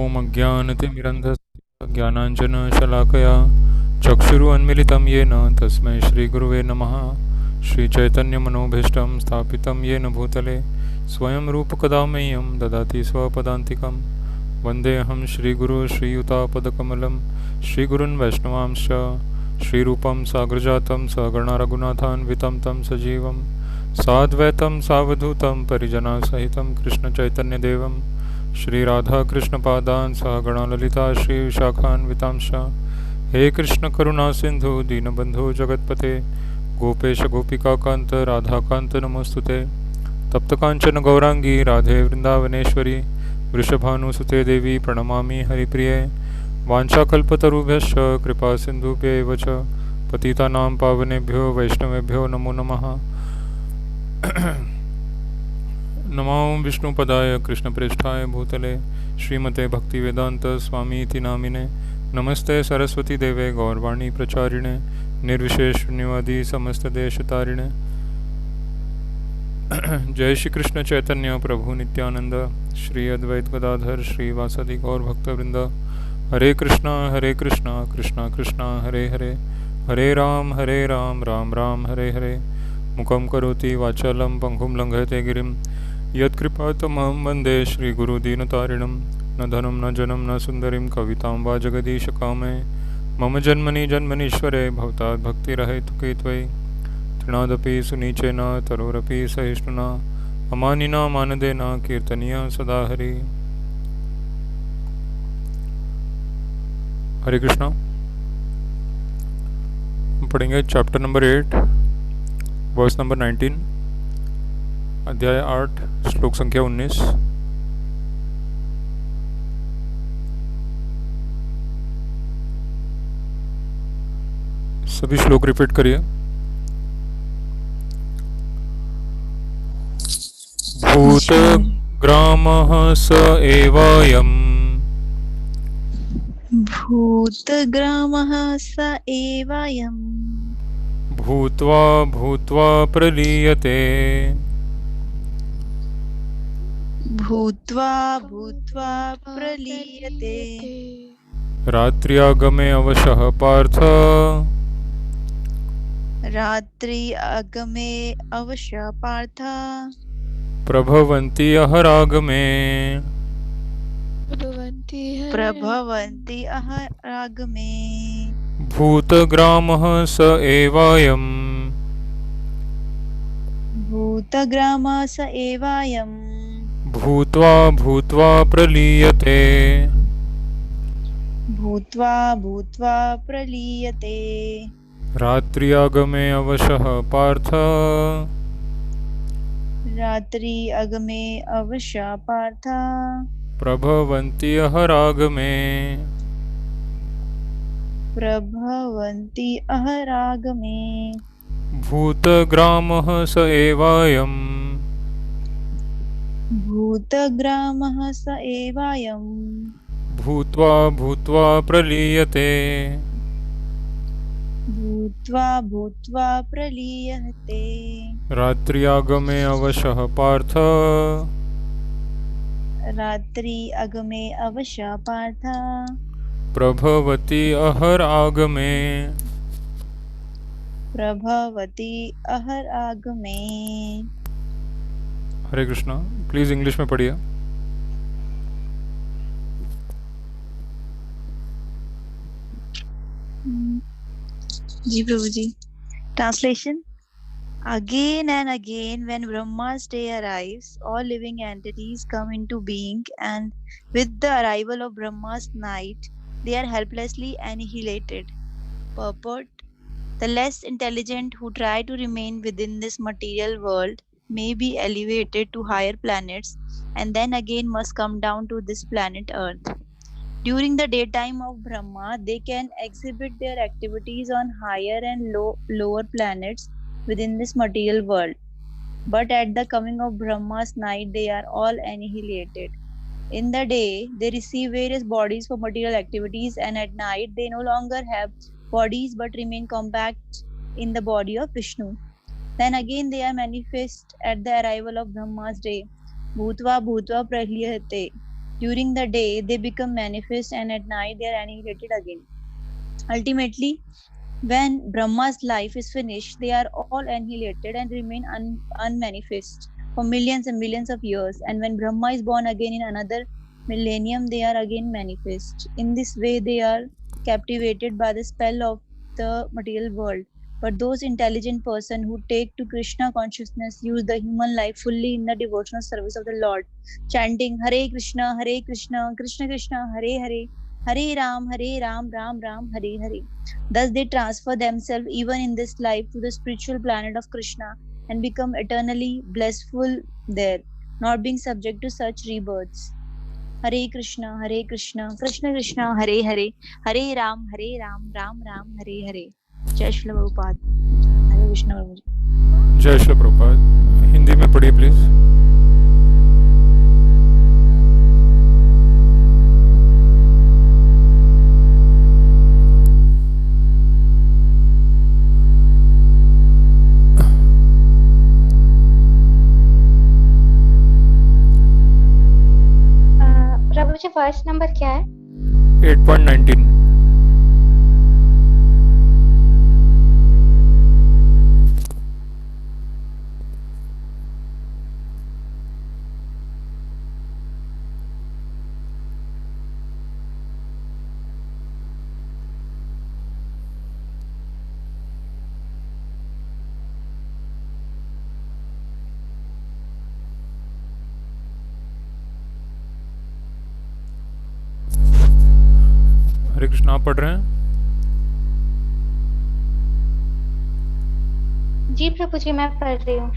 ॐ अज्ञानतिमिरन्धस्य ज्ञानाञ्जनशलाकया चक्षुरुन्मीलितं येन तस्मै श्रीगुरुवे नमः। श्रीचैतन्यमनोभीष्टं स्थापितं येन भूतले स्वयं रूपकदा मह्यं ददाति स्वपदान्तिकं। वन्देऽहं श्रीगुरु श्रीयुतापदकमलं श्रीगुरुन् वैष्णवांश्च श्रीरूपं साग्रजातं सगणा रघुनाथान्वितं तं सजीवं साद्वैतं सावधूतं परिजनसहितं कृष्णचैतन्यदेवं श्रीराधाकृष्णपादान् सहगणा ललिता श्रीविशाखान्वितांश्च। हे कृष्ण करुणा सिंधु दीनबंधु जगत्पते गोपेश गोपिकाकांत राधाकांत नमोस्तुते। तप्तकांचन गौरांगी राधे वृंदावनेश्वरी वृषभानुसुते देवी प्रणमामि हरिप्रिये। वाञ्छाकल्पतरुभ्यश्च कृपा सिन्धुभ्यैव च पतितानां पावनेभ्यो वैष्णवेभ्यो नमो नमः। नमो विष्णुपदाय कृष्णप्रेष्ठाय भूतले श्रीमते भक्तिवेदांत स्वामीति नामिने। नमस्ते सरस्वती देवे गौरवाणी प्रचारिणे निर्विशेष शून्यवादी समस्तदेशतारिणे। जय श्री कृष्ण चैतन्य प्रभु नित्यानंद श्री अद्वैत गदाधर श्रीवासदि गौर भक्तवृंद। हरे कृष्णा कृष्णा कृष्णा हरे हरे हरे राम राम राम हरे हरे। मुखं करोति वाचालं पंगुं लंघयते गिरिं यत्कृपातमहं वन्दे श्रीगुरुदीनतारिणं। न धनं न जनं न सुन्दरीं कवितां वा जगदीशकामे। मम जन्मनि जन्मनीश्वरे भवतात् भक्तिरहेतुके त्वयि। तृणादपि सुनीचेन तरोरपि सहिष्णुना अमानिना मानदेन कीर्तनीय सदा हरि। हरे कृष्णा। हम पढ़ेंगे चैप्टर नंबर 8 वर्स नंबर 19 अध्याय 8 श्लोक संख्या 19। सभी श्लोक रिपीट करिए। भूतग्रामः स एवायम् भूतग्रामः स एवायम् भूत्वा भूत्वा प्रलीयते भूत्वा भूत्वा प्रलीयते। रात्र्यागमे अवशः पार्थ रात्रि आगमे अवश्य पार्थ प्रभवन्ति अहरागमे प्रभवन्ति अहरागमे। भूतग्रामः स एवायम् भूतग्रामः स एवायम् भूत्वा भूत्वा प्रलीयते भूत्वा भूत्वा प्रलीयते। रात्र्यागमे अवशः पार्थ रात्रि अगमे अवश्य पार्थ प्रभवन्ति अहरागमे प्रभवन्ति अहरागमे। भूतग्रामः स एवायम् भूतग्रामः स एवायम् भूत्वा भूत्वा प्रलीयते भूत्वा भूत्वा प्रलीयते। रात्र्यागमे अवशः पार्थ रात्रि अगमे अवश्य पार्थ प्रभवति अहरागमे प्रभवति अहरागमे। हरे कृष्णा। प्लीज इंग्लिश में पढ़िए। जी प्रभु जी। Translation. Again and again, when Brahma's day arrives, all living entities come into being, and with the arrival of Brahma's night, they are helplessly annihilated. Purport: the less intelligent who try to remain within this material world may be elevated to higher planets, and then again must come down to this planet Earth. During the daytime of Brahma, they can exhibit their activities on higher and lower planets within this material world. But at the coming of Brahma's night, they are all annihilated. In the day, they receive various bodies for material activities, and at night, they no longer have bodies but remain compact in the body of Vishnu. Then again, they are manifest at the arrival of Brahma's day. Bhutva bhutva prahliyate. During the day, they become manifest, and at night, they are annihilated again. Ultimately, when Brahma's life is finished, they are all annihilated and remain unmanifest for millions and millions of years. And when Brahma is born again in another millennium, they are again manifest. In this way, they are captivated by the spell of the material world. But those intelligent persons who take to Krishna consciousness use the human life fully in the devotional service of the Lord, chanting Hare Krishna, Krishna Krishna, Hare Hare, Hare Ram, Ram Ram, Hare Hare. Thus, they transfer themselves even in this life to the spiritual planet of Krishna and become eternally blissful there, not being subject to such rebirths. Hare Krishna, Krishna Krishna, Hare Hare, Hare Ram, Ram Ram, Hare Hare. जय श्री प्रभुपाद। हरे कृष्ण प्रभु जी। जय श्री प्रभुपाद। हिंदी में पढ़िए please. Prabhu ji verse number क्या है? 8.19। हरे कृष्ण, आप पढ़ रहे हैं? जी प्रभु जी, मैं पढ़ रही हूँ।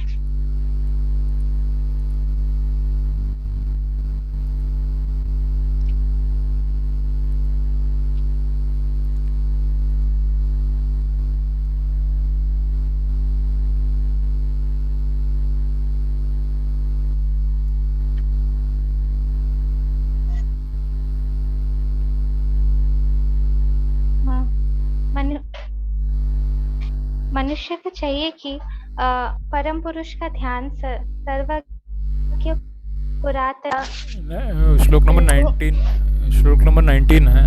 मनुष्य को चाहिए कि परम पुरुष का ध्यान सर्वज्ञ पुरातन। श्लोक नंबर 19 है।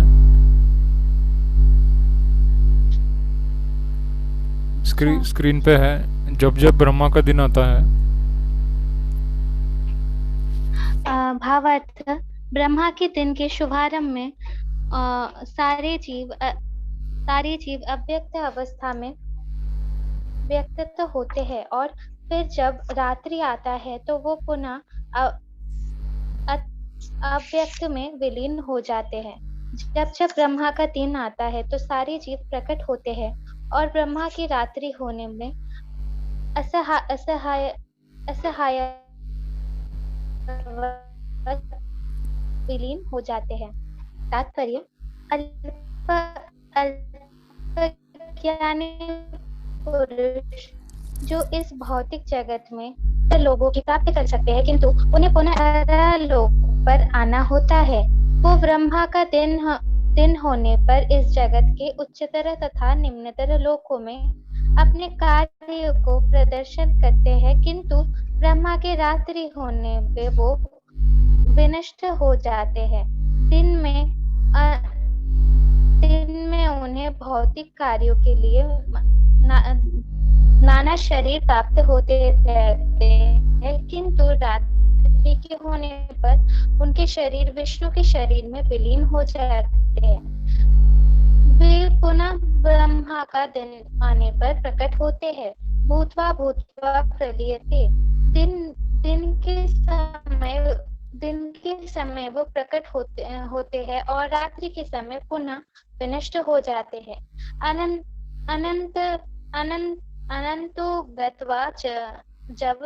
स्क्रीन पे है। जब जब ब्रह्मा का दिन आता है। भावार्थ, ब्रह्मा के दिन के शुभारंभ में सारे जीव अव्यक्त अवस्था में व्यक्त होते हैं और फिर जब रात्रि आता है तो वो पुनः अव्यक्त में विलीन हो जाते हैं। जब जब ब्रह्मा का दिन आता है तो सारे जीव प्रकट होते हैं और ब्रह्मा की रात्रि होने में असहाय विलीन हो जाते हैं। तात्पर्य, अल्पज्ञानी पुरुष जो इस भौतिक जगत में लोगों की प्राप्ति कर सकते हैं, किंतु उन्हें पुनः लोक पर आना होता है। वो ब्रह्मा का दिन होने पर इस जगत के उच्चतर तथा निम्नतर लोकों में अपने कार्य को प्रदर्शन करते हैं, किंतु ब्रह्मा के रात्रि होने पे वो विनष्ट हो जाते हैं। दिन में उन्हें भौतिक कार्यों के लिए नाना शरीर प्राप्त होते रहते हैं, किंतु रात्रि के होने पर उनके शरीर विष्णु के शरीर में विलीन हो जाते हैं। वे पुनः ब्रह्मा का दिन आने पर प्रकट होते हैं। भूत्वा प्रलीयते। दिन के समय वो प्रकट होते हैं और रात्रि के समय पुनः विनष्ट हो जाते हैं। अनंतो गत्वा जब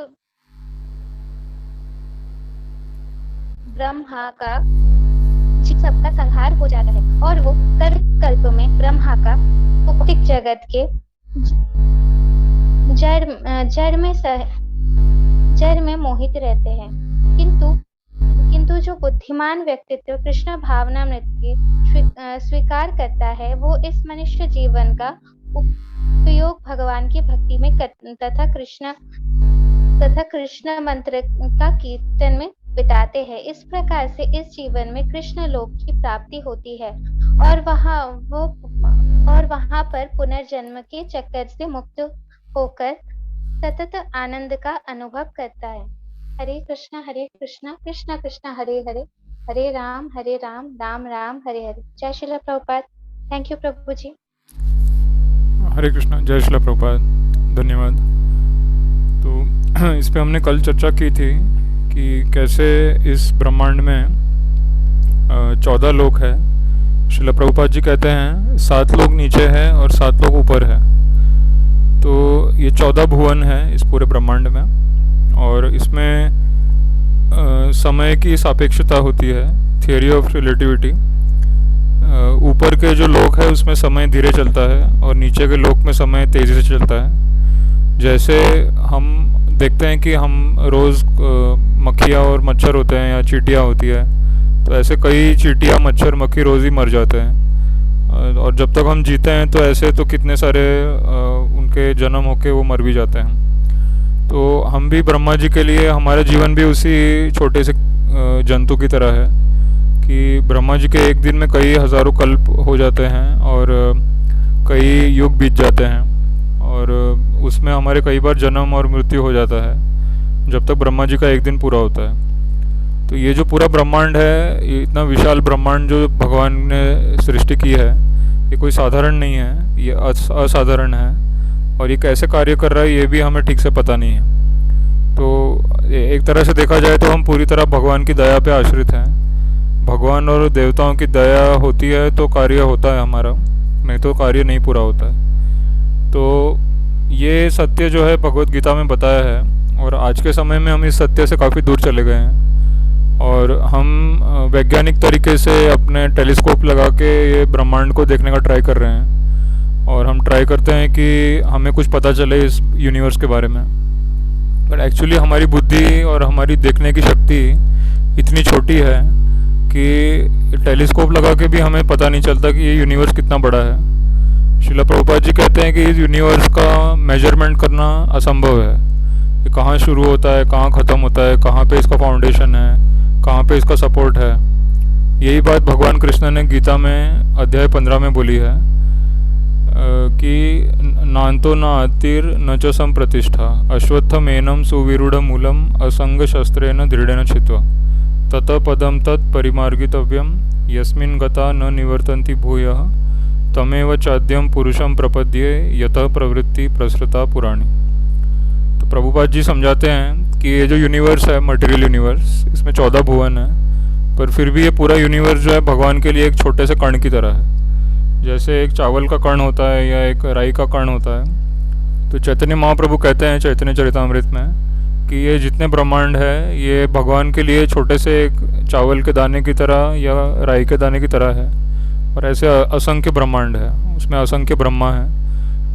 ब्रह्मा का सबका संहार हो जाता है और वो कल्प में ब्रह्मा का भौतिक जगत के जड़ में मोहित रहते हैं। किंतु जो बुद्धिमान व्यक्तित्व कृष्ण भावनामृत की स्वीकार करता है, वो इस मनुष्य जीवन का उपयोग भगवान की भक्ति में तथा कृष्ण मंत्र का कीर्तन में बिताते हैं। इस प्रकार से इस जीवन में कृष्ण लोक की प्राप्ति होती है और वहाँ पर पुनर्जन्म के चक्कर से मुक्त होकर सतत आनंद का अनुभव करता है। हरे कृष्णा कृष्ण कृष्ण हरे हरे, हरे राम राम राम हरे हरे। जय श्रील प्रभुपाद। थैंक यू प्रभु जी। हरे कृष्णा। जय श्रील प्रभुपाद। धन्यवाद। तो इस पे हमने कल चर्चा की थी कि कैसे इस ब्रह्मांड में 14 लोक है। श्रील प्रभुपाद जी कहते हैं 7 लोग नीचे है और 7 लोग ऊपर है। तो ये 14 भुवन है इस पूरे ब्रह्मांड में, और इसमें समय की सापेक्षता होती है, थियरी ऑफ रिलेटिविटी। ऊपर के जो लोक है उसमें समय धीरे चलता है और नीचे के लोक में समय तेज़ी से चलता है। जैसे हम देखते हैं कि हम रोज़ मक्खियाँ और मच्छर होते हैं या चींटियाँ होती है, तो ऐसे कई चींटियाँ मच्छर मक्खी रोज़ ही मर जाते हैं, और जब तक हम जीते हैं तो ऐसे तो कितने सारे उनके जन्म होके वो मर भी जाते हैं। तो हम भी ब्रह्मा जी के लिए हमारा जीवन भी उसी छोटे से जंतु की तरह है कि ब्रह्मा जी के एक दिन में कई हज़ारों कल्प हो जाते हैं और कई युग बीत जाते हैं, और उसमें हमारे कई बार जन्म और मृत्यु हो जाता है जब तक ब्रह्मा जी का एक दिन पूरा होता है। तो ये जो पूरा ब्रह्मांड है, ये इतना विशाल ब्रह्मांड जो भगवान ने सृष्टि की है, ये कोई साधारण नहीं है, ये असाधारण है, और ये कैसे कार्य कर रहा है ये भी हमें ठीक से पता नहीं है। तो एक तरह से देखा जाए तो हम पूरी तरह भगवान की दया पे आश्रित हैं। भगवान और देवताओं की दया होती है तो कार्य होता है हमारा, नहीं तो कार्य नहीं पूरा होता है। तो ये सत्य जो है भगवत गीता में बताया है, और आज के समय में हम इस सत्य से काफ़ी दूर चले गए हैं, और हम वैज्ञानिक तरीके से अपने टेलीस्कोप लगा के ये ब्रह्मांड को देखने का ट्राई कर रहे हैं, और हम ट्राई करते हैं कि हमें कुछ पता चले इस यूनिवर्स के बारे में। बट एक्चुअली हमारी बुद्धि और हमारी देखने की शक्ति इतनी छोटी है कि टेलीस्कोप लगा के भी हमें पता नहीं चलता कि ये यूनिवर्स कितना बड़ा है। श्रील प्रभुपाद जी कहते हैं कि इस यूनिवर्स का मेजरमेंट करना असंभव है, कि कहाँ शुरू होता है, कहाँ ख़त्म होता है, कहाँ पे इसका फाउंडेशन है, कहाँ पे इसका सपोर्ट है। यही बात भगवान कृष्ण ने गीता में अध्याय 15 में बोली है कि नान्तो न अतिर न च संप्रतिष्ठा अश्वत्थमेनं सुविरूढ़ मूलम असंग शस्त्रेण दृढ़ेन छित्वा तत पदम तत् परिमार्गितव्यम यस्मिन् गता न निवर्तन्ति भूयः तमेव चाद्यम पुरुषम प्रपद्ये यतः प्रवृत्ति प्रसृता पुराणी। तो प्रभुपाद जी समझाते हैं कि ये जो यूनिवर्स है, मटेरियल यूनिवर्स, इसमें 14 भुवन है, पर फिर भी ये पूरा यूनिवर्स जो है भगवान के लिए एक छोटे से कण की तरह है। जैसे एक चावल का कण होता है या एक राई का कण होता है। तो चैतन्य महाप्रभु कहते हैं चैतन्य चरितामृत में कि ये जितने ब्रह्मांड है ये भगवान के लिए छोटे से एक चावल के दाने की तरह या राई के दाने की तरह है, और ऐसे असंख्य ब्रह्मांड है, उसमें असंख्य ब्रह्मा है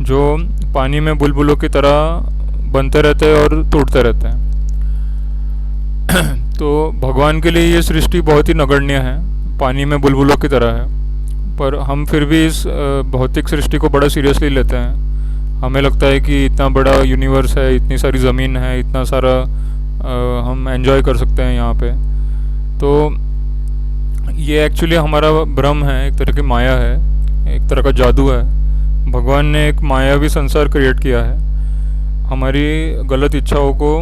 जो पानी में बुलबुलों की तरह बनते रहते हैं और टूटते रहते हैं। तो भगवान के लिए ये सृष्टि बहुत ही नगण्य है, पानी में बुलबुलों की तरह है, पर हम फिर भी इस भौतिक सृष्टि को बड़ा सीरियसली लेते हैं। हमें लगता है कि इतना बड़ा यूनिवर्स है, इतनी सारी ज़मीन है, इतना सारा हम एंजॉय कर सकते हैं यहाँ पे। तो ये एक्चुअली हमारा भ्रम है, एक तरह की माया है, एक तरह का जादू है। भगवान ने एक मायावी संसार क्रिएट किया है हमारी गलत इच्छाओं को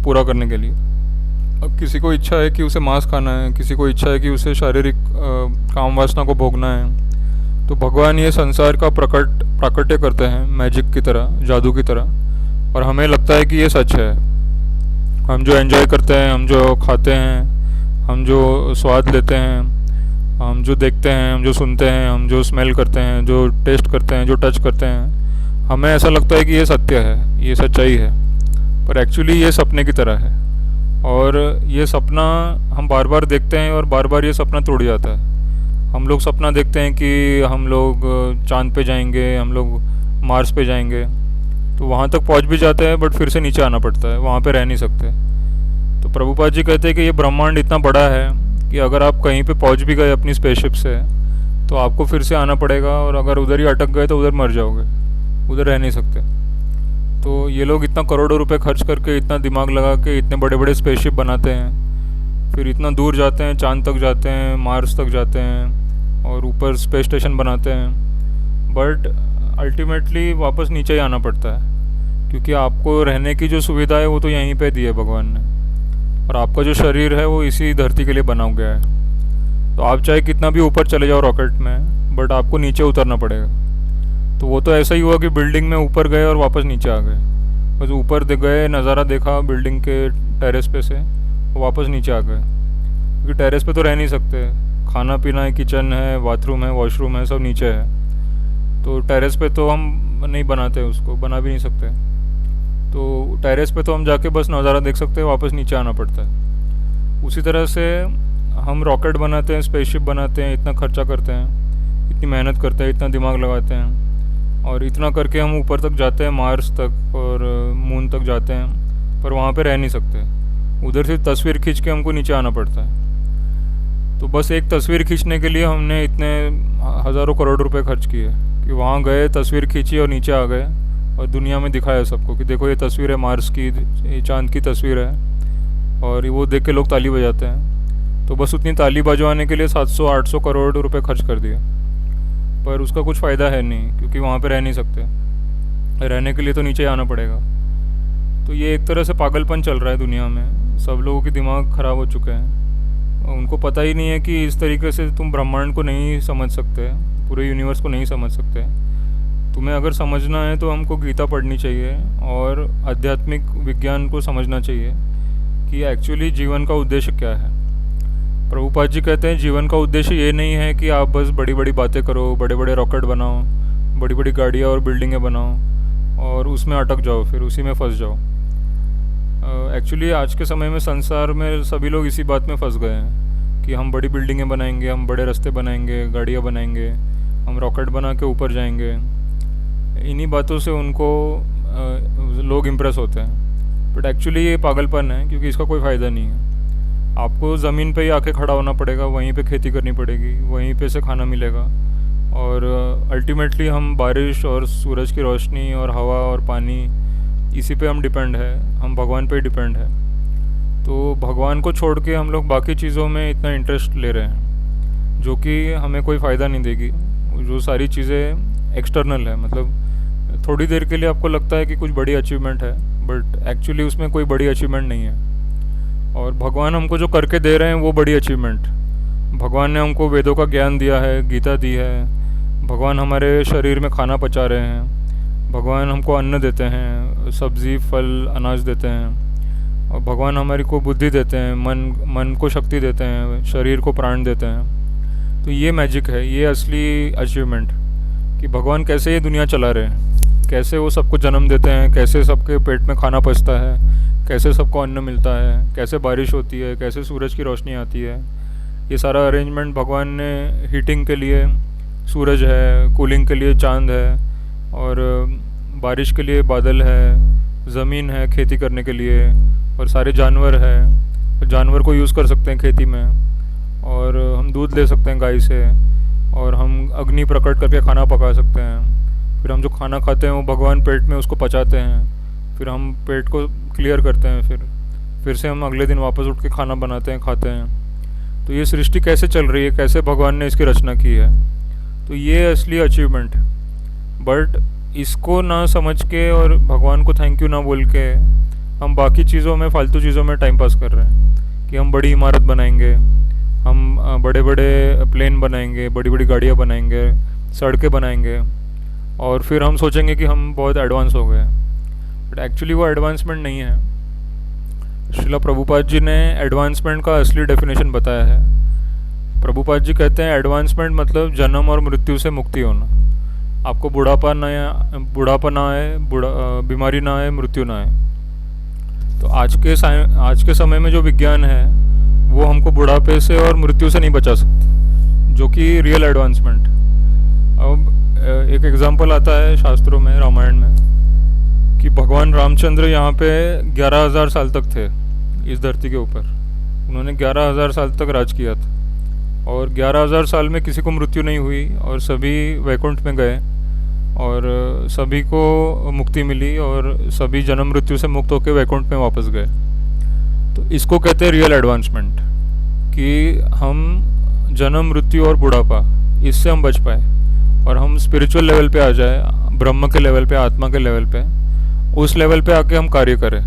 पूरा करने के लिए। अब किसी को इच्छा है कि उसे मांस खाना है, किसी को इच्छा है कि उसे शारीरिक काम वासना को भोगना है, तो भगवान ये संसार का प्राकट्य करते हैं मैजिक की तरह, जादू की तरह, और हमें लगता है कि ये सच है। हम जो एंजॉय करते हैं, हम जो खाते हैं, हम जो स्वाद लेते हैं, हम जो देखते हैं, हम जो सुनते हैं, हम जो स्मेल करते हैं, जो टेस्ट करते हैं, जो टच करते हैं, हमें ऐसा लगता है कि ये सत्य है, ये सच्चाई है, पर एक्चुअली ये सपने की तरह है। और ये सपना हम बार बार देखते हैं और बार बार ये सपना टूट जाता है। हम लोग सपना देखते हैं कि हम लोग चांद पे जाएंगे, हम लोग मार्स पे जाएंगे, तो वहाँ तक पहुँच भी जाते हैं, बट फिर से नीचे आना पड़ता है, वहाँ पे रह नहीं सकते। तो प्रभुपाद जी कहते हैं कि ये ब्रह्मांड इतना बड़ा है कि अगर आप कहीं पे पहुँच भी गए अपनी स्पेसशिप से, तो आपको फिर से आना पड़ेगा, और अगर उधर ही अटक गए तो उधर मर जाओगे, उधर रह नहीं सकते। तो ये लोग इतना करोड़ों रुपए खर्च करके, इतना दिमाग लगा के इतने बड़े बड़े स्पेसशिप बनाते हैं, फिर इतना दूर जाते हैं, चांद तक जाते हैं, मार्स तक जाते हैं और ऊपर स्पेस स्टेशन बनाते हैं, बट अल्टीमेटली वापस नीचे ही आना पड़ता है, क्योंकि आपको रहने की जो सुविधा है वो तो यहीं पे दी है भगवान ने, और आपका जो शरीर है वो इसी धरती के लिए बना गया है। तो आप चाहे कितना भी ऊपर चले जाओ रॉकेट में, बट आपको नीचे उतरना पड़ेगा। तो वो तो ऐसा ही हुआ कि बिल्डिंग में ऊपर गए और वापस नीचे आ गए, बस ऊपर गए, नज़ारा देखा बिल्डिंग के टेरेस पे से, वापस नीचे आ गए, क्योंकि टेरेस पे तो रह नहीं सकते, खाना पीना है, किचन है, बाथरूम है, वॉशरूम है, सब नीचे है। तो टेरेस पे तो हम नहीं बनाते, उसको बना भी नहीं सकते। तो टेरेस पे तो हम जाके बस नज़ारा देख सकते हैं, वापस नीचे आना पड़ता है। उसी तरह से हम रॉकेट बनाते हैं, स्पेसशिप बनाते हैं, इतना खर्चा करते हैं, इतनी मेहनत करते हैं, इतना दिमाग लगाते हैं, और इतना करके हम ऊपर तक जाते हैं, मार्स तक और मून तक जाते हैं, पर वहाँ पे रह नहीं सकते। उधर से तस्वीर खींच के हमको नीचे आना पड़ता है। तो बस एक तस्वीर खींचने के लिए हमने इतने हज़ारों करोड़ रुपए खर्च किए कि वहाँ गए, तस्वीर खींची और नीचे आ गए, और दुनिया में दिखाया सबको कि देखो ये तस्वीर है मार्स की, ये चांद की तस्वीर है, और वो देख के लोग ताली बजाते हैं। तो बस उतनी ताली बजवाने के लिए 700-800 करोड़ रुपए खर्च कर दिए, पर उसका कुछ फ़ायदा है नहीं, क्योंकि वहाँ पे रह नहीं सकते। रहने के लिए तो नीचे आना पड़ेगा। तो ये एक तरह से पागलपन चल रहा है दुनिया में, सब लोगों के दिमाग ख़राब हो चुके हैं। उनको पता ही नहीं है कि इस तरीके से तुम ब्रह्मांड को नहीं समझ सकते, पूरे यूनिवर्स को नहीं समझ सकते। तुम्हें अगर समझना है तो हमको गीता पढ़नी चाहिए और आध्यात्मिक विज्ञान को समझना चाहिए कि एक्चुअली जीवन का उद्देश्य क्या है। प्रभुपाद जी कहते हैं जीवन का उद्देश्य ये नहीं है कि आप बस बड़ी बड़ी बातें करो, बड़े बड़े रॉकेट बनाओ, बड़ी बड़ी गाड़ियाँ और बिल्डिंगें बनाओ और उसमें अटक जाओ, फिर उसी में फंस जाओ। एक्चुअली आज के समय में संसार में सभी लोग इसी बात में फंस गए हैं कि हम बड़ी बिल्डिंगें बनाएंगे, हम बड़े रास्ते बनाएंगे, गाड़ियाँ बनाएंगे, हम रॉकेट बना के ऊपर जाएंगे। इन्हीं बातों से उनको लोग इम्प्रेस होते हैं, बट एक्चुअली ये पागलपन है, क्योंकि इसका कोई फ़ायदा नहीं है। आपको ज़मीन पे ही आके खड़ा होना पड़ेगा, वहीं पे खेती करनी पड़ेगी, वहीं पे से खाना मिलेगा, और अल्टीमेटली हम बारिश और सूरज की रोशनी और हवा और पानी, इसी पे हम डिपेंड है, हम भगवान पे ही डिपेंड है। तो भगवान को छोड़ के हम लोग बाकी चीज़ों में इतना इंटरेस्ट ले रहे हैं जो कि हमें कोई फ़ायदा नहीं देगी। जो सारी चीज़ें एक्सटर्नल है, मतलब थोड़ी देर के लिए आपको लगता है कि कुछ बड़ी अचीवमेंट है, बट एक्चुअली उसमें कोई बड़ी अचीवमेंट नहीं है। और भगवान हमको जो करके दे रहे हैं वो बड़ी अचीवमेंट। भगवान ने हमको वेदों का ज्ञान दिया है, गीता दी है, भगवान हमारे शरीर में खाना पचा रहे हैं, भगवान हमको अन्न देते हैं, सब्ज़ी फल अनाज देते हैं, और भगवान हमारी को बुद्धि देते हैं, मन को शक्ति देते हैं, शरीर को प्राण देते हैं। तो ये मैजिक है, ये असली अचीवमेंट कि भगवान कैसे ये दुनिया चला रहे हैं, कैसे वो सबको जन्म देते हैं, कैसे सबके पेट में खाना पचता है, कैसे सबको अन्न मिलता है, कैसे बारिश होती है, कैसे सूरज की रोशनी आती है। ये सारा अरेंजमेंट भगवान ने, हीटिंग के लिए सूरज है, कूलिंग के लिए चांद है, और बारिश के लिए बादल है, ज़मीन है खेती करने के लिए, और सारे जानवर है, जानवर को यूज़ कर सकते हैं खेती में, और हम दूध ले सकते हैं गाय से, और हम अग्नि प्रकट करके खाना पका सकते हैं। फिर हम जो खाना खाते हैं वो भगवान पेट में उसको पचाते हैं, फिर हम पेट को क्लियर करते हैं, फिर से हम अगले दिन वापस उठ के खाना बनाते हैं, खाते हैं। तो ये सृष्टि कैसे चल रही है, कैसे भगवान ने इसकी रचना की है, तो ये असली अचीवमेंट। बट इसको ना समझ के और भगवान को थैंक यू ना बोल के हम बाकी चीज़ों में, फालतू चीज़ों में टाइम पास कर रहे हैं कि हम बड़ी इमारत बनाएंगे, हम बड़े बड़े प्लेन बनाएंगे, बड़ी बड़ी गाड़ियाँ बनाएंगे, सड़कें बनाएंगे, और फिर हम सोचेंगे कि हम बहुत एडवांस हो गए। बट एक्चुअली वो एडवांसमेंट नहीं है। श्रीला प्रभुपाद जी ने एडवांसमेंट का असली डेफिनेशन बताया है। प्रभुपाद जी कहते हैं एडवांसमेंट मतलब जन्म और मृत्यु से मुक्ति होना। आपको बुढ़ापा ना आए, बीमारी ना आए, मृत्यु ना आए। तो आज के समय में जो विज्ञान है वो हमको बुढ़ापे से और मृत्यु से नहीं बचा सकता, जो कि रियल एडवांसमेंट। अब एक एग्जांपल आता है शास्त्रों में, रामायण में, कि भगवान रामचंद्र यहाँ पे 11,000 साल तक थे इस धरती के ऊपर। उन्होंने 11,000 साल तक राज किया था, और 11,000 साल में किसी को मृत्यु नहीं हुई, और सभी वैकुंठ में गए, और सभी को मुक्ति मिली, और सभी जन्म मृत्यु से मुक्त होकर वैकुंठ में वापस गए। तो इसको कहते हैं रियल एडवांसमेंट। कि हम जन्म, मृत्यु और बुढ़ापा, इससे हम बच पाए और हम स्पिरिचुअल लेवल पे आ जाए, ब्रह्म के लेवल पे, आत्मा के लेवल पे, उस लेवल पे आके हम कार्य करें।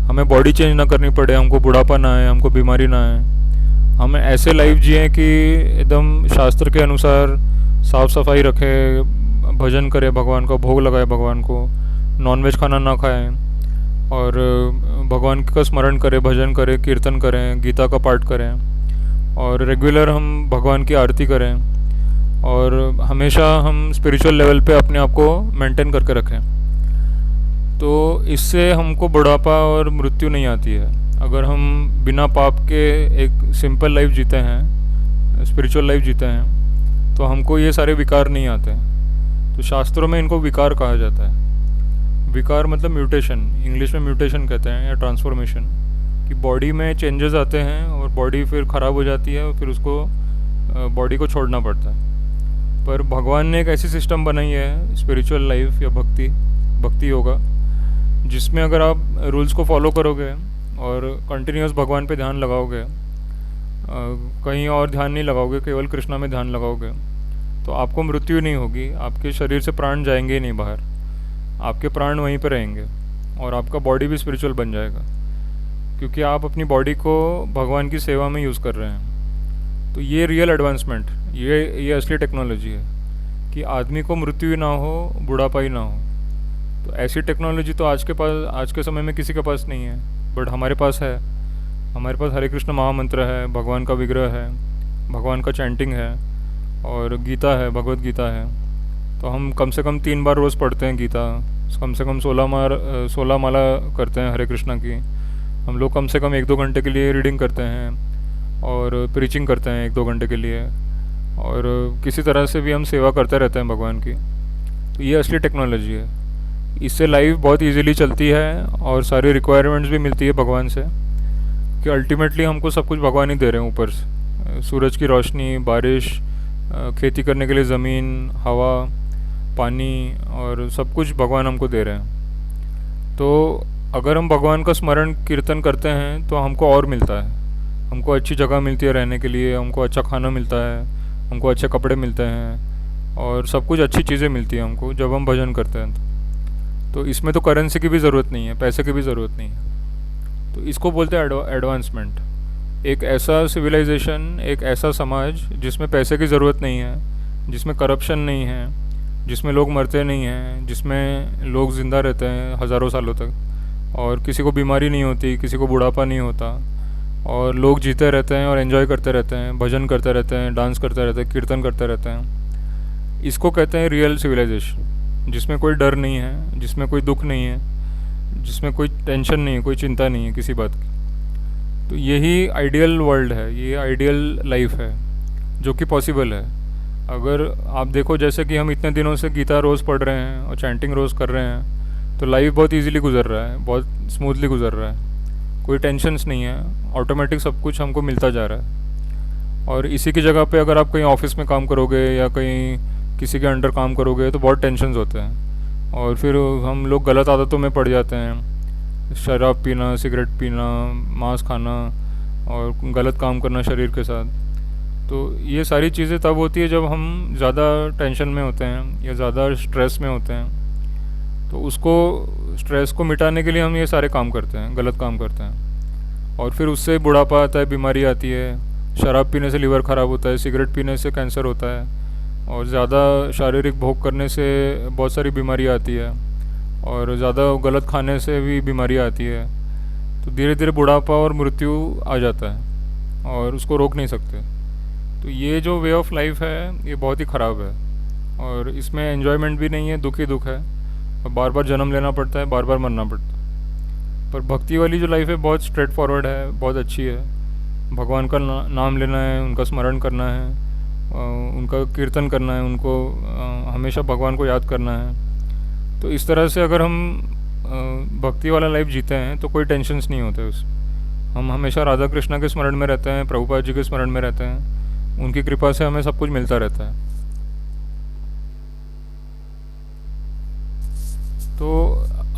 हमें बॉडी चेंज ना करनी पड़े, हमको बुढ़ापा ना आए, हमको बीमारी ना आए। हम ऐसे लाइफ जिए कि एकदम शास्त्र के अनुसार साफ सफाई रखें, भजन करें भगवान का, भोग लगाए भगवान को, नॉनवेज खाना ना खाएं और भगवान का स्मरण करें, भजन करें, कीर्तन करें, गीता का पाठ करें और रेगुलर हम भगवान की आरती करें और हमेशा हम स्पिरिचुअल लेवल पे अपने आप को मेंटेन करके रखें। तो इससे हमको बुढ़ापा और मृत्यु नहीं आती है। अगर हम बिना पाप के एक सिंपल लाइफ जीते हैं, स्पिरिचुअल लाइफ जीते हैं, तो हमको ये सारे विकार नहीं आते हैं। तो शास्त्रों में इनको विकार कहा जाता है। विकार मतलब म्यूटेशन, इंग्लिश में म्यूटेशन कहते हैं या ट्रांसफॉर्मेशन, कि बॉडी में चेंजेस आते हैं और बॉडी फिर ख़राब हो जाती है और फिर उसको बॉडी को छोड़ना पड़ता है। पर भगवान ने एक ऐसी सिस्टम बनाई है स्पिरिचुअल लाइफ या भक्ति योगा, जिसमें अगर आप रूल्स को फॉलो करोगे और कंटिन्यूस भगवान पे ध्यान लगाओगे, कहीं और ध्यान नहीं लगाओगे, केवल कृष्णा में ध्यान लगाओगे, तो आपको मृत्यु नहीं होगी। आपके शरीर से प्राण जाएंगे ही नहीं बाहर, आपके प्राण वहीं पर रहेंगे और आपका बॉडी भी स्पिरिचुअल बन जाएगा, क्योंकि आप अपनी बॉडी को भगवान की सेवा में यूज़ कर रहे हैं। तो ये रियल एडवांसमेंट, ये असली टेक्नोलॉजी है कि आदमी को मृत्यु ही ना हो, बुढ़ापा ही ना हो। तो ऐसी टेक्नोलॉजी तो आज के समय में किसी के पास नहीं है, बट हमारे पास है। हमारे पास हरे कृष्ण महामंत्र है, भगवान का विग्रह है, भगवान का चैंटिंग है और गीता है, भगवत गीता है। तो हम कम से कम 3 बार रोज़ पढ़ते हैं गीता, कम से कम 16 माला करते हैं हरे कृष्णा की। हम लोग कम से कम 1-2 घंटे के लिए रीडिंग करते हैं और प्रीचिंग करते हैं 1-2 घंटे के लिए, और किसी तरह से भी हम सेवा करते रहते हैं भगवान की। तो ये असली टेक्नोलॉजी है। इससे लाइफ बहुत इजीली चलती है और सारी रिक्वायरमेंट्स भी मिलती है भगवान से, कि अल्टीमेटली हमको सब कुछ भगवान ही दे रहे हैं ऊपर से। सूरज की रोशनी, बारिश, खेती करने के लिए ज़मीन, हवा, पानी और सब कुछ भगवान हमको दे रहे हैं। तो अगर हम भगवान का स्मरण कीर्तन करते हैं तो हमको और मिलता है। हमको अच्छी जगह मिलती है रहने के लिए, हमको अच्छा खाना मिलता है, हमको अच्छे कपड़े मिलते हैं और सब कुछ अच्छी चीज़ें मिलती हैं हमको जब हम भजन करते हैं। तो इसमें तो करेंसी की भी ज़रूरत नहीं है, पैसे की भी ज़रूरत नहीं है। तो इसको बोलते हैं एडवांसमेंट। एक ऐसा सिविलाइजेशन, एक ऐसा समाज जिसमें पैसे की ज़रूरत नहीं है, जिसमें करप्शन नहीं है, जिसमें लोग मरते नहीं हैं, जिसमें लोग ज़िंदा रहते हैं हज़ारों सालों तक और किसी को बीमारी नहीं होती, किसी को बुढ़ापा नहीं होता और लोग जीते रहते हैं और एंजॉय करते रहते हैं, भजन करते रहते हैं, डांस करते रहते हैं, कीर्तन करते रहते हैं। इसको कहते हैं रियल सिविलाइजेशन, जिसमें कोई डर नहीं है, जिसमें कोई दुख नहीं है, जिसमें कोई टेंशन नहीं है, कोई चिंता नहीं है किसी बात की। तो यही आइडियल वर्ल्ड है, ये आइडियल लाइफ है जो कि पॉसिबल है। अगर आप देखो, जैसे कि हम इतने दिनों से गीता रोज़ पढ़ रहे हैं और चैंटिंग रोज़ कर रहे हैं, तो लाइफ बहुत इजीली गुजर रहा है, बहुत स्मूथली गुजर रहा है, कोई टेंशन्स नहीं है, ऑटोमेटिक सब कुछ हमको मिलता जा रहा है। और इसी की जगह पे अगर आप कहीं ऑफिस में काम करोगे या कहीं किसी के अंडर काम करोगे तो बहुत टेंशन्स होते हैं और फिर हम लोग गलत आदतों में पड़ जाते हैं, शराब पीना, सिगरेट पीना, मांस खाना और गलत काम करना शरीर के साथ। तो ये सारी चीज़ें तब होती है जब हम ज़्यादा टेंशन में होते हैं या ज़्यादा स्ट्रेस में होते हैं। तो उसको, स्ट्रेस को मिटाने के लिए हम ये सारे काम करते हैं, गलत काम करते हैं और फिर उससे बुढ़ापा आता है, बीमारी आती है। शराब पीने से लीवर ख़राब होता है, सिगरेट पीने से कैंसर होता है और ज़्यादा शारीरिक भोग करने से बहुत सारी बीमारी आती है और ज़्यादा गलत खाने से भी बीमारी आती है। तो धीरे धीरे बुढ़ापा और मृत्यु आ जाता है और उसको रोक नहीं सकते। तो ये जो वे ऑफ लाइफ है ये बहुत ही ख़राब है और इसमें एन्जॉयमेंट भी नहीं है, दुख ही दुख है और बार बार जन्म लेना पड़ता है, बार बार मरना पड़ता है। पर भक्ति वाली जो लाइफ है बहुत स्ट्रेट फॉरवर्ड है, बहुत अच्छी है। भगवान का नाम लेना है, उनका स्मरण करना है, उनका कीर्तन करना है, उनको हमेशा भगवान को याद करना है। तो इस तरह से अगर हम भक्ति वाला लाइफ जीते हैं तो कोई टेंशन्स नहीं होते उसमें। हम हमेशा राधा कृष्णा के स्मरण में रहते हैं, प्रभुपाद जी के स्मरण में रहते हैं, उनकी कृपा से हमें सब कुछ मिलता रहता है। तो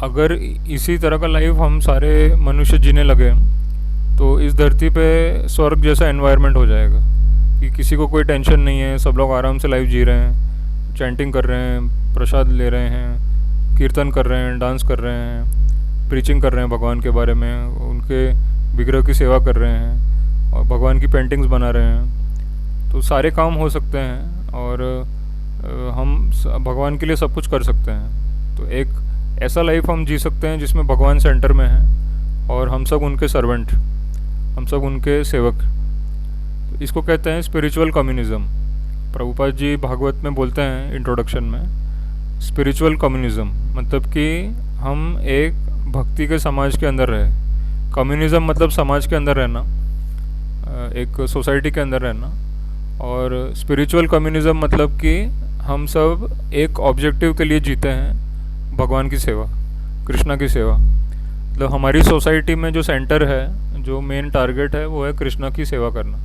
अगर इसी तरह का लाइफ हम सारे मनुष्य जीने लगे तो इस धरती पे स्वर्ग जैसा एनवायरनमेंट हो जाएगा कि किसी को कोई टेंशन नहीं है, सब लोग आराम से लाइफ जी रहे हैं, चैंटिंग कर रहे हैं, प्रसाद ले रहे हैं, कीर्तन कर रहे हैं, डांस कर रहे हैं, प्रीचिंग कर रहे हैं भगवान के बारे में, उनके विग्रह की सेवा कर रहे हैं और भगवान की पेंटिंग्स बना रहे हैं। तो सारे काम हो सकते हैं और हम भगवान के लिए सब कुछ कर सकते हैं। तो एक ऐसा लाइफ हम जी सकते हैं जिसमें भगवान सेंटर में है और हम सब उनके सर्वेंट, हम सब उनके सेवक। तो इसको कहते हैं स्पिरिचुअल कम्युनिज्म। प्रभुपाद जी भागवत में बोलते हैं इंट्रोडक्शन में, स्पिरिचुअल कम्युनिज्म मतलब कि हम एक भक्ति के समाज के अंदर रहे। कम्युनिज्म मतलब समाज के अंदर रहना, एक सोसाइटी के अंदर रहना, और स्पिरिचुअल कम्युनिज्म मतलब कि हम सब एक ऑब्जेक्टिव के लिए जीते हैं, भगवान की सेवा, कृष्णा की सेवा। मतलब हमारी सोसाइटी में जो सेंटर है, जो मेन टारगेट है, वो है कृष्णा की सेवा करना।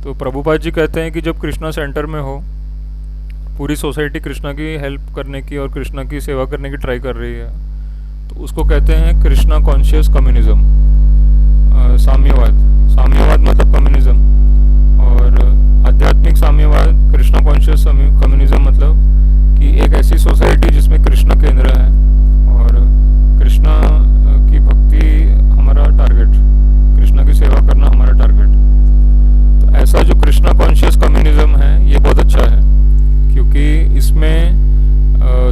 तो प्रभुपाद जी कहते हैं कि जब कृष्णा सेंटर में हो, पूरी सोसाइटी कृष्णा की हेल्प करने की और कृष्णा की सेवा करने की ट्राई कर रही है, तो उसको कहते हैं कृष्णा कॉन्शियस कम्युनिज्म, साम्यवाद। साम्यवाद मतलब कम्युनिज्म, और आध्यात्मिक साम्यवाद, कृष्णा कॉन्शियस कम्युनिज्म मतलब कि एक ऐसी सोसाइटी जिसमें कृष्णा केंद्र है और कृष्णा की भक्ति हमारा टारगेट, कृष्णा की सेवा करना हमारा टारगेट। तो ऐसा जो कृष्णा कॉन्शियस कम्युनिज्म है, ये बहुत अच्छा है क्योंकि इसमें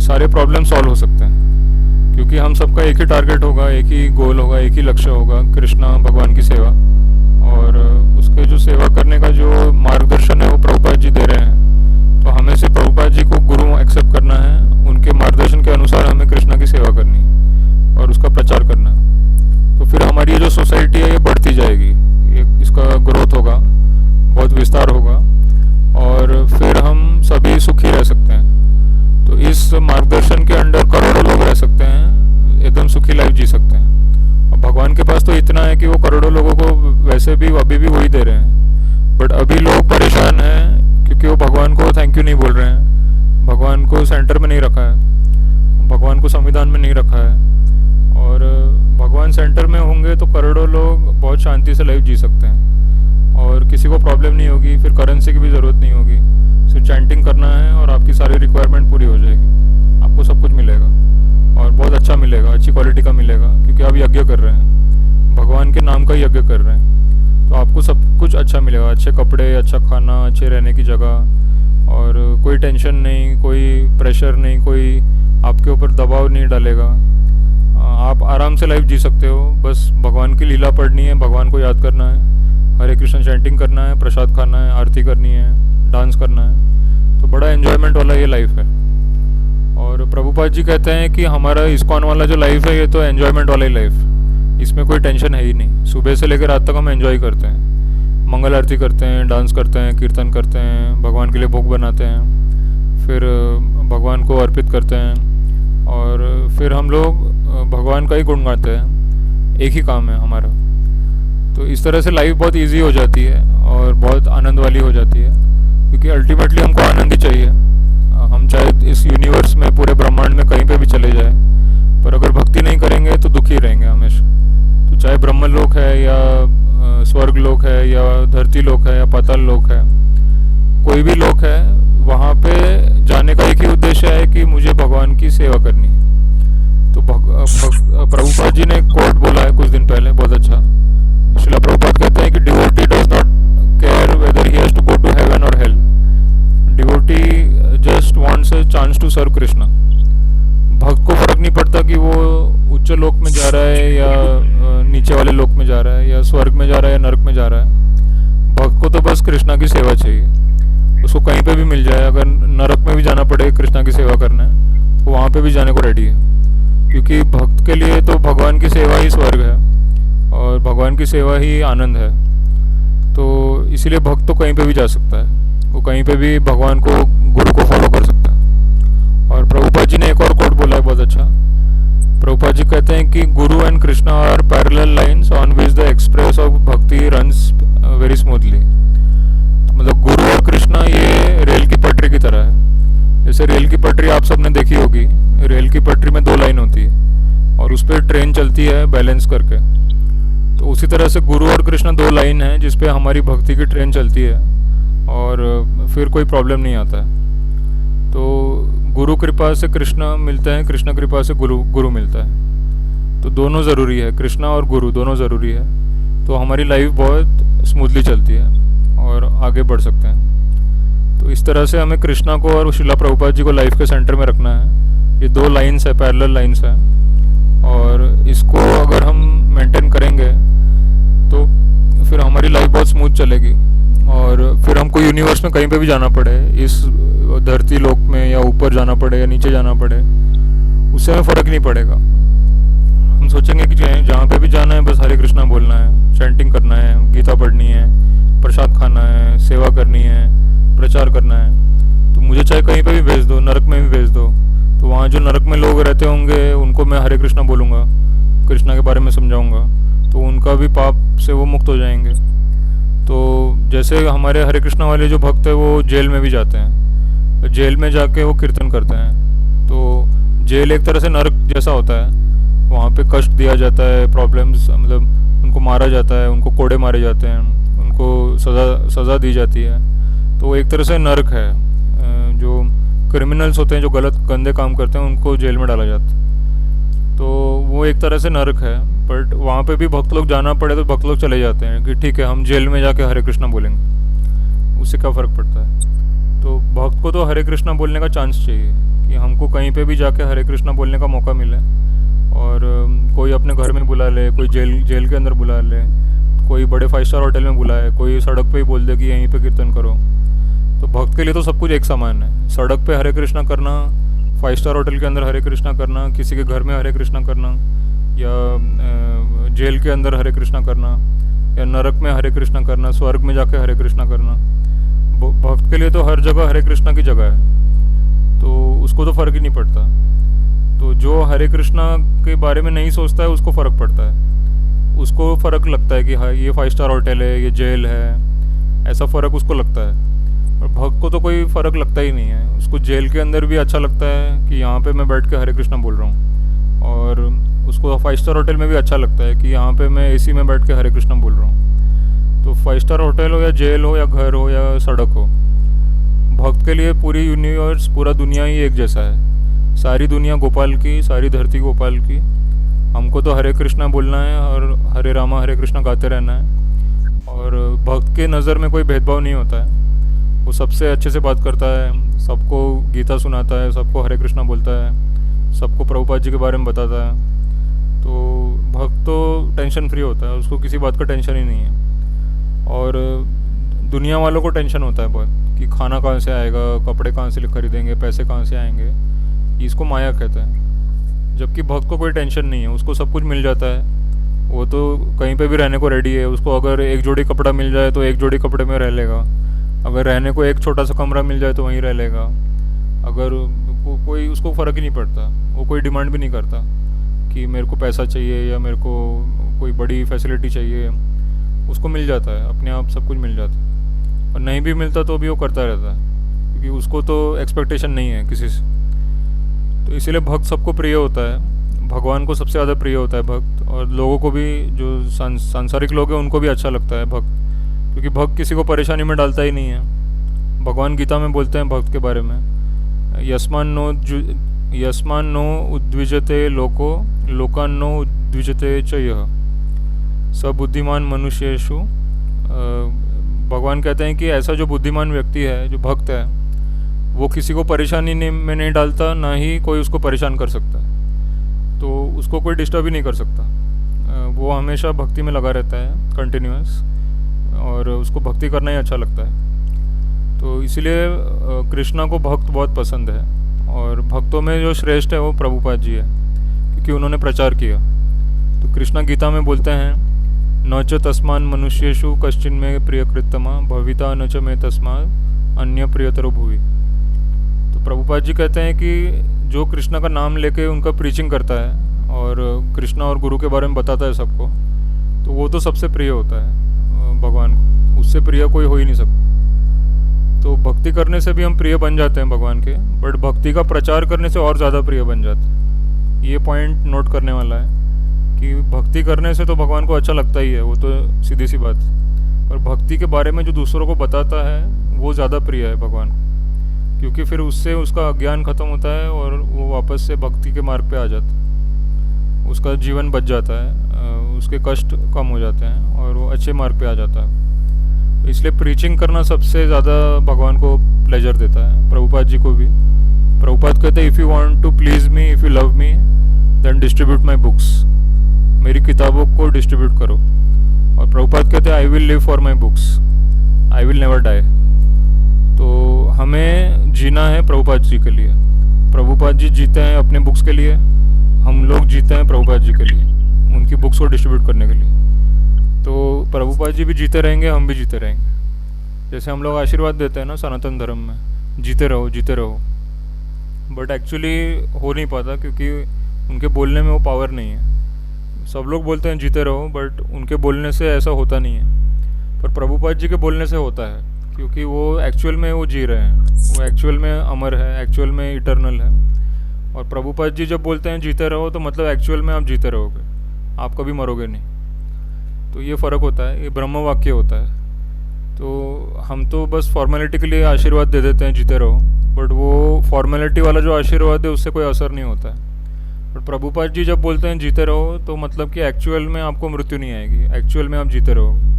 सारे प्रॉब्लम सॉल्व हो सकते हैं, क्योंकि हम सबका एक ही टारगेट होगा, एक ही गोल होगा, एक ही लक्ष्य होगा, कृष्णा भगवान की सेवा। और उसके जो सेवा करने का जो मार्गदर्शन है वो प्रभुपाद जी दे रहे हैं। तो हमें से प्रभुपाद जी को गुरु एक्सेप्ट करना है, उनके मार्गदर्शन के अनुसार हमें कृष्णा की सेवा करनी है और उसका प्रचार करना है। तो फिर हमारी ये जो सोसाइटी है ये बढ़ती जाएगी, ये इसका ग्रोथ होगा, बहुत विस्तार होगा और फिर हम सभी सुखी रह सकते हैं। तो इस मार्गदर्शन के अंडर करोड़ों लोग रह सकते हैं, एकदम सुखी लाइफ जी सकते हैं। और भगवान के पास तो इतना है कि वो करोड़ों लोगों को वैसे भी अभी भी वही दे रहे हैं, बट अभी लोग परेशान हैं क्योंकि वो भगवान को थैंक यू नहीं बोल रहे हैं, भगवान को सेंटर में नहीं रखा है, भगवान को संविधान में नहीं रखा है। और भगवान सेंटर में होंगे तो करोड़ों लोग बहुत शांति से लाइफ जी सकते हैं और किसी को प्रॉब्लम नहीं होगी, फिर करेंसी की भी ज़रूरत नहीं होगी, सिर्फ चैंटिंग करना है और आपकी सारी रिक्वायरमेंट पूरी हो जाएगी, आपको सब कुछ मिलेगा और बहुत अच्छा मिलेगा, अच्छी क्वालिटी का मिलेगा, क्योंकि आप यज्ञ कर रहे हैं, भगवान के नाम का यज्ञ कर रहे हैं। तो आपको सब कुछ अच्छा मिलेगा, अच्छे कपड़े, अच्छा खाना, अच्छे रहने की जगह, और कोई टेंशन नहीं, कोई प्रेशर नहीं, कोई आपके ऊपर दबाव नहीं डालेगा। आप आराम से लाइफ जी सकते हो, बस भगवान की लीला पढ़नी है, भगवान को याद करना है, हरे कृष्ण चैंटिंग करना है, प्रसाद खाना है, आरती करनी है, डांस करना है। तो बड़ा एन्जॉयमेंट वाला ये लाइफ है। और प्रभुपाद जी कहते हैं कि हमारा इस्कॉन वाला जो लाइफ है ये तो एन्जॉयमेंट वाला ही लाइफ, इसमें कोई टेंशन है ही नहीं। सुबह से लेकर रात तक हम एंजॉय करते हैं, मंगल आरती करते हैं, डांस करते हैं, कीर्तन करते हैं, भगवान के लिए भोग बनाते हैं, फिर भगवान को अर्पित करते हैं और फिर हम लोग भगवान का ही गुण गाते हैं। एक ही काम है हमारा। तो इस तरह से लाइफ बहुत इजी हो जाती है और बहुत आनंद वाली हो जाती है, क्योंकि अल्टीमेटली हमको आनंद ही चाहिए। हम चाहे इस यूनिवर्स में, पूरे ब्रह्मांड में कहीं पे भी चले जाए, पर अगर भक्ति नहीं करेंगे तो दुखी रहेंगे हमेशा। तो चाहे ब्रह्म लोक है या स्वर्ग लोक है या धरती लोक है या पाताल लोक है, कोई भी लोक है, वहाँ पे जाने का एक ही उद्देश्य है कि मुझे भगवान की सेवा करनी है। तो प्रभुपाद जी ने एक कोट बोला है कुछ दिन पहले, बहुत अच्छा। श्रील प्रभुपाद कहते हैं कि devotee does not care whether he has to go to heaven और hell, devotee just wants a chance to serve Krishna. भक्त को फर्क नहीं पड़ता कि वो उच्च लोक में जा रहा है या नीचे वाले लोक में जा रहा है, या स्वर्ग में जा रहा है या नरक में जा रहा है। भक्त को तो बस कृष्णा की सेवा चाहिए, उसको कहीं पे भी मिल जाए। अगर नरक में भी जाना पड़े कृष्णा की सेवा करना है तो वहाँ पे भी जाने को रेडी है, क्योंकि भक्त के लिए तो भगवान की सेवा ही स्वर्ग है और भगवान की सेवा ही आनंद है। तो इसीलिए भक्त तो कहीं पे भी जा सकता है, वो कहीं पे भी भगवान को, गुरु को फॉलो कर सकता है। और प्रभुपाद जी ने एक और कोट बोला है बहुत अच्छा। प्रभुपाद जी कहते हैं कि guru and Krishna are parallel lines on which the express of bhakti runs very smoothly. मतलब गुरु और कृष्णा ये रेल की पटरी की तरह है। जैसे रेल की पटरी आप सबने देखी होगी, रेल की पटरी में 2 लाइन होती है और उस पर ट्रेन चलती है बैलेंस करके। तो उसी तरह से गुरु और कृष्ण दो लाइन हैं जिस पे हमारी भक्ति की ट्रेन चलती है और फिर कोई प्रॉब्लम नहीं आता है। तो गुरु कृपा से कृष्ण मिलते हैं, कृष्ण कृपा से गुरु मिलता है। तो दोनों ज़रूरी है, कृष्णा और गुरु दोनों ज़रूरी है। तो हमारी लाइफ बहुत स्मूथली चलती है और आगे बढ़ सकते हैं। तो इस तरह से हमें कृष्णा को और शिला प्रभुपाद जी को लाइफ के सेंटर में रखना है। ये दो लाइन्स है, पैरेलल लाइन्स है, और इसको अगर हम मेंटेन करेंगे तो फिर हमारी लाइफ बहुत स्मूथ चलेगी। और फिर हमको यूनिवर्स में कहीं पे भी जाना पड़े, इस धरती लोक में या ऊपर जाना पड़े या नीचे जाना पड़े, उससे हमें फ़र्क नहीं पड़ेगा। हम सोचेंगे कि जहाँ पे भी जाना है बस हरे कृष्णा बोलना है, चैंटिंग करना है, गीता पढ़नी है, प्रसाद खाना है, सेवा करनी है, प्रचार करना है। तो मुझे चाहे कहीं पे भी भेज दो, नरक में भी भेज दो, तो वहाँ जो नरक में लोग रहते होंगे उनको मैं हरे कृष्णा बोलूँगा, कृष्णा के बारे में समझाऊँगा, तो उनका भी पाप से वो मुक्त हो जाएंगे। तो जैसे हमारे हरे कृष्णा वाले जो भक्त हैं वो जेल में भी जाते हैं, तो जेल में जाके वो कीर्तन करते हैं। तो जेल एक तरह से नरक जैसा होता है, वहाँ पे कष्ट दिया जाता है, प्रॉब्लम्स, मतलब उनको मारा जाता है, उनको कोड़े मारे जाते हैं, उनको सज़ा दी जाती है। तो एक तरह से नरक है। जो क्रिमिनल्स होते हैं, जो गलत गंदे काम करते हैं, उनको जेल में डाला जाता है। तो वो एक तरह से नरक है। बट वहाँ पे भी भक्त लोग जाना पड़े तो भक्त लोग चले जाते हैं कि ठीक है हम जेल में जाके हरे कृष्णा बोलेंगे, उससे क्या फ़र्क पड़ता है। तो भक्त को तो हरे कृष्णा बोलने का चांस चाहिए कि हमको कहीं पे भी जाके हरे कृष्णा बोलने का मौका मिले। और कोई अपने घर में बुला ले, कोई जेल के अंदर बुला ले, कोई बड़े 5 स्टार होटल में बुलाए, कोई सड़क पे ही बोल दे कि यहीं पे कीर्तन करो। तो भक्त के लिए तो सब कुछ एक समान है। सड़क पे हरे कृष्णा करना, 5 स्टार होटल के अंदर हरे कृष्णा करना, किसी के घर में हरे कृष्णा करना, या जेल के अंदर हरे कृष्णा करना, या नरक में हरे कृष्णा करना, स्वर्ग में जाके हरे कृष्णा करना, भक्त के लिए तो हर जगह हरे कृष्णा की जगह है। तो उसको तो फ़र्क ही नहीं पड़ता। तो जो हरे कृष्णा के बारे में नहीं सोचता है उसको फ़र्क पड़ता है, उसको फ़र्क लगता है कि हाँ ये 5 स्टार होटल है, ये जेल है, ऐसा फ़र्क उसको लगता है। और भक्त को तो कोई फ़र्क लगता ही नहीं है। उसको जेल के अंदर भी अच्छा लगता है कि यहाँ पे मैं बैठ के हरे कृष्णा बोल रहा हूँ, और उसको 5 स्टार होटल में भी अच्छा लगता है कि यहाँ पे मैं एसी में बैठ के हरे कृष्णा बोल रहा हूँ। तो 5 स्टार होटल हो या जेल हो या घर हो या सड़क हो, भक्त के लिए पूरी यूनिवर्स, पूरा दुनिया ही एक जैसा है। सारी दुनिया गोपाल की, सारी धरती गोपाल की। हमको तो हरे कृष्णा बोलना है और हरे रामा हरे कृष्णा गाते रहना है। और भक्त के नज़र में कोई भेदभाव नहीं होता है, वो सबसे अच्छे से बात करता है, सबको गीता सुनाता है, सबको हरे कृष्णा बोलता है, सबको प्रभुपाद जी के बारे में बताता है। तो भक्त तो टेंशन फ्री होता है, उसको किसी बात का टेंशन ही नहीं है। और दुनिया वालों को टेंशन होता है बहुत कि खाना कहाँ से आएगा, कपड़े कहाँ से खरीदेंगे, पैसे कहाँ से आएंगे, इसको माया कहते हैं। जबकि भक्त को कोई टेंशन नहीं है, उसको सब कुछ मिल जाता है, वो तो कहीं पे भी रहने को रेडी है। उसको अगर एक जोड़ी कपड़ा मिल जाए तो एक जोड़ी कपड़े में रह लेगा, अगर रहने को एक छोटा सा कमरा मिल जाए तो वहीं रह लेगा। अगर कोई उसको फ़र्क ही नहीं पड़ता, वो कोई डिमांड भी नहीं करता कि मेरे को पैसा चाहिए या मेरे को कोई बड़ी फैसिलिटी चाहिए। उसको मिल जाता है, अपने आप सब कुछ मिल जाता है। और नहीं भी मिलता तो भी वो करता रहता है, क्योंकि उसको तो एक्सपेक्टेशन नहीं है किसी से। तो इसीलिए भक्त सबको प्रिय होता है, भगवान को सबसे ज़्यादा प्रिय होता है भक्त। और लोगों को भी, जो सांसारिक लोग हैं उनको भी अच्छा लगता है भक्त, क्योंकि भक्त किसी को परेशानी में डालता ही नहीं है। भगवान गीता में बोलते हैं भक्त के बारे में, यस्मान नो उद्विजते लोको लोकान्नो उद्विजते च यः सबुद्धिमान मनुष्येषु। भगवान कहते हैं कि ऐसा जो बुद्धिमान व्यक्ति है, जो भक्त है, वो किसी को परेशानी में नहीं डालता, ना ही कोई उसको परेशान कर सकता है। तो उसको कोई डिस्टर्ब ही नहीं कर सकता। वो हमेशा भक्ति में लगा रहता है कंटिन्यूअस, और उसको भक्ति करना ही अच्छा लगता है। तो इसलिए कृष्णा को भक्त बहुत पसंद है। और भक्तों में जो श्रेष्ठ है वो प्रभुपाद जी है, क्योंकि उन्होंने प्रचार किया। तो कृष्णा गीता में बोलते हैं, न च तस्मान मनुष्येषु कश्चिन में प्रियकृतमा भविता न च मे तस्मात् अन्य प्रियतरो भुवि। तो प्रभुपाद जी कहते हैं कि जो कृष्णा का नाम लेके उनका प्रीचिंग करता है और कृष्णा और गुरु के बारे में बताता है सबको, तो वो तो सबसे प्रिय होता है भगवान को, उससे प्रिय कोई हो ही नहीं सकता। तो भक्ति करने से भी हम प्रिय बन जाते हैं भगवान के, बट भक्ति का प्रचार करने से और ज़्यादा प्रिय बन जाते हैं। ये पॉइंट नोट करने वाला है कि भक्ति करने से तो भगवान को अच्छा लगता ही है, वो तो सीधी सी बात, पर भक्ति के बारे में जो दूसरों को बताता है वो ज़्यादा प्रिय है भगवान को, क्योंकि फिर उससे उसका अज्ञान ख़त्म होता है और वो वापस से भक्ति के मार्ग पे आ जाता है, उसका जीवन बच जाता है, उसके कष्ट कम हो जाते हैं और वो अच्छे मार्ग पे आ जाता है। तो इसलिए प्रीचिंग करना सबसे ज़्यादा भगवान को प्लेजर देता है, प्रभुपाद जी को भी। प्रभुपाद कहते हैं, if you want to please me, if you love me, then distribute my books, मेरी किताबों को डिस्ट्रीब्यूट करो। और प्रभुपाद कहते हैं, I will live for my books, I will never die. तो हमें जीना है प्रभुपाद जी के लिए। प्रभुपाद जी जीते हैं अपने बुक्स के लिए, हम लोग जीते हैं प्रभुपाद जी के लिए, उनकी बुक्स को डिस्ट्रीब्यूट करने के लिए। तो प्रभुपाद जी भी जीते रहेंगे, हम भी जीते रहेंगे। जैसे हम लोग आशीर्वाद देते हैं ना सनातन धर्म में, जीते रहो जीते रहो, बट एक्चुअली हो नहीं पाता, क्योंकि उनके बोलने में वो पावर नहीं है। सब लोग बोलते हैं जीते रहो, बट उनके बोलने से ऐसा होता नहीं है। पर प्रभुपाद जी के बोलने से होता है, क्योंकि वो एक्चुअल में वो जी रहे हैं, वो एक्चुअल में अमर है, एक्चुअल में इटर्नल है। और प्रभुपाद जी जब बोलते हैं जीते रहो, तो मतलब एक्चुअल में आप जीते रहोगे, आप कभी मरोगे नहीं। तो ये फ़र्क होता है, ये ब्रह्म वाक्य होता है। तो हम तो बस फॉर्मेलिटी के लिए आशीर्वाद दे देते हैं जीते रहो, बट वो फॉर्मेलिटी वाला जो आशीर्वाद है उससे कोई असर नहीं होता है। और प्रभुपाद जी जब बोलते हैं जीते रहो, तो मतलब कि एक्चुअल में आपको मृत्यु नहीं आएगी, एक्चुअल में आप जीते रहोगे।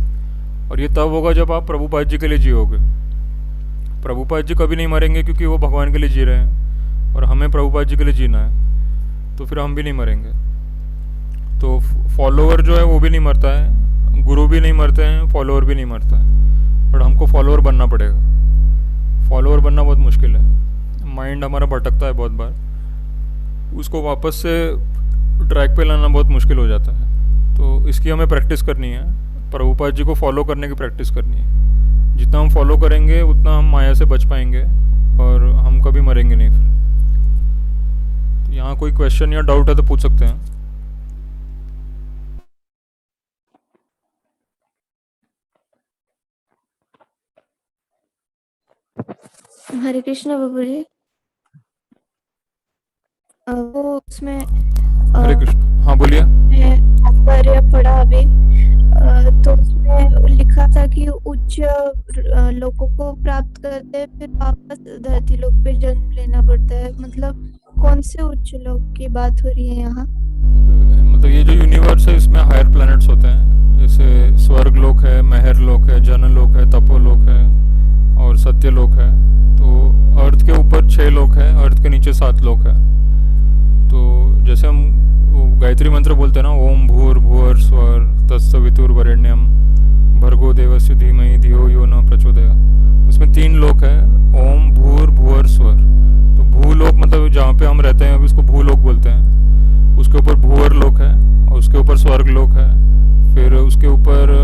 और ये तब होगा जब आप प्रभुपाद जी के लिए जियोगे। प्रभुपाद जी कभी नहीं मरेंगे, क्योंकि वो भगवान के लिए जी रहे हैं और हमें प्रभुपाद जी के लिए जीना है, तो फिर हम भी नहीं मरेंगे। तो फॉलोअर जो है वो भी नहीं मरता है, गुरु भी नहीं मरते हैं, फॉलोअर भी नहीं मरता है, बट हमको फॉलोअर बनना पड़ेगा। फॉलोअर बनना बहुत मुश्किल है, माइंड हमारा भटकता है बहुत बार, उसको वापस से ट्रैक पे लाना बहुत मुश्किल हो जाता है। तो इसकी हमें प्रैक्टिस करनी है, प्रभुपाद जी को फॉलो करने की प्रैक्टिस करनी है। जितना हम फॉलो करेंगे उतना हम माया से बच पाएंगे और हम कभी मरेंगे नहीं फिर। तो यहाँ कोई क्वेश्चन या डाउट है तो पूछ सकते हैं। हरे कृष्णा बाबू जी, वो उसमें हरे कृष्ण, हाँ बोलिए। तात्पर्य पढ़ा अभी, तो उसमें लिखा था कि उच्च लोगों को प्राप्त करते हैं, फिर वापस धरती लोक पे जन्म लेना पड़ता है। मतलब कौन से उच्च लोक की बात हो रही है यहाँ? मतलब ये जो यूनिवर्स है इसमें हायर प्लैनेट्स होते हैं, जैसे स्वर्ग लोक है, महर लोक है, जन लोक है, तपो लोक है और सत्य लोक है। तो अर्थ के ऊपर 6 लोक है, अर्थ के नीचे 7 लोक है। तो जैसे हम गायत्री मंत्र बोलते हैं ना, ओम भूर भुवर स्वर तत्सवितुर्वरेण्यम भर्गो देवस्य धीमहि धियो यो न प्रचोदयात्, उसमें 3 लोक है, ओम भूर भुवर स्वर। तो भूलोक मतलब जहाँ पे हम रहते हैं अभी उसको भूलोक बोलते हैं, उसके ऊपर भूवर लोक है और उसके ऊपर स्वर्ग लोक है, फिर उसके ऊपर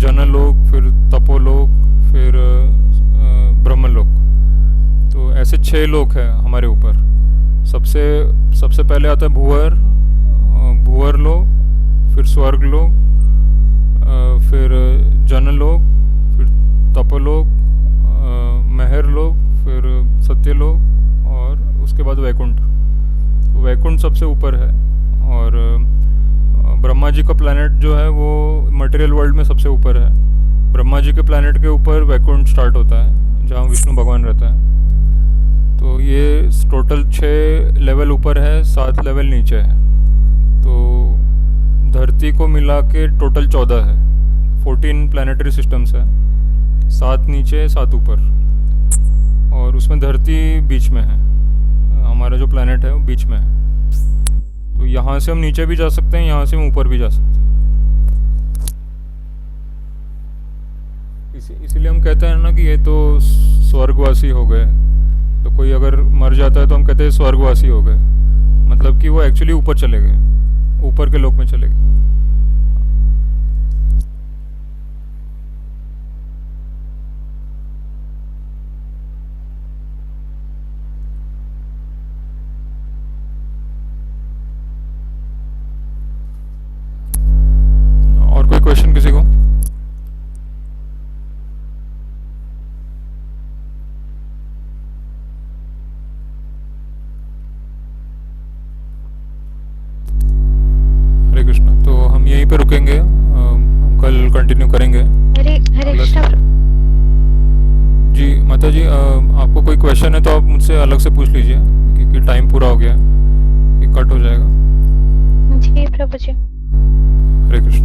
जनलोक, फिर तपोलोक, फिर ब्रह्मलोक। तो ऐसे 6 लोक है हमारे ऊपर। सबसे पहले आता है भूवर लोक, फिर स्वर्ग लोक, फिर जनलोक, फिर तपलोक, महर लोक, फिर सत्यलोक और उसके बाद वैकुंठ। वैकुंठ सबसे ऊपर है। और ब्रह्मा जी का प्लैनेट जो है वो मटेरियल वर्ल्ड में सबसे ऊपर है। ब्रह्मा जी के प्लैनेट के ऊपर वैकुंठ स्टार्ट होता है, जहाँ विष्णु भगवान रहता है। तो ये टोटल 6 लेवल ऊपर है, 7 लेवल नीचे है। तो धरती को मिला के टोटल 14 है, 14 प्लानिटरी सिस्टम्स है, 7 नीचे 7 ऊपर, और उसमें धरती बीच में है। हमारा जो प्लैनेट है वो बीच में है। तो यहाँ से हम नीचे भी जा सकते हैं, यहाँ से हम ऊपर भी जा सकते हैं। इसीलिए हम कहते हैं ना कि ये तो स्वर्गवासी हो गए। तो कोई अगर मर जाता है तो हम कहते हैं स्वर्गवासी हो गए, मतलब कि वो एक्चुअली ऊपर चले गए, ऊपर के लोक में चले गए। और कोई क्वेश्चन किसी को? हरे कृष्ण। कल कंटिन्यू करेंगे। हरे हरे अलग कृष्णा जी माता जी, आपको कोई क्वेश्चन है तो आप मुझसे अलग से पूछ लीजिए, क्योंकि टाइम पूरा हो गया है, ये कट हो जाएगा। जी प्रभु जी। हरे कृष्ण।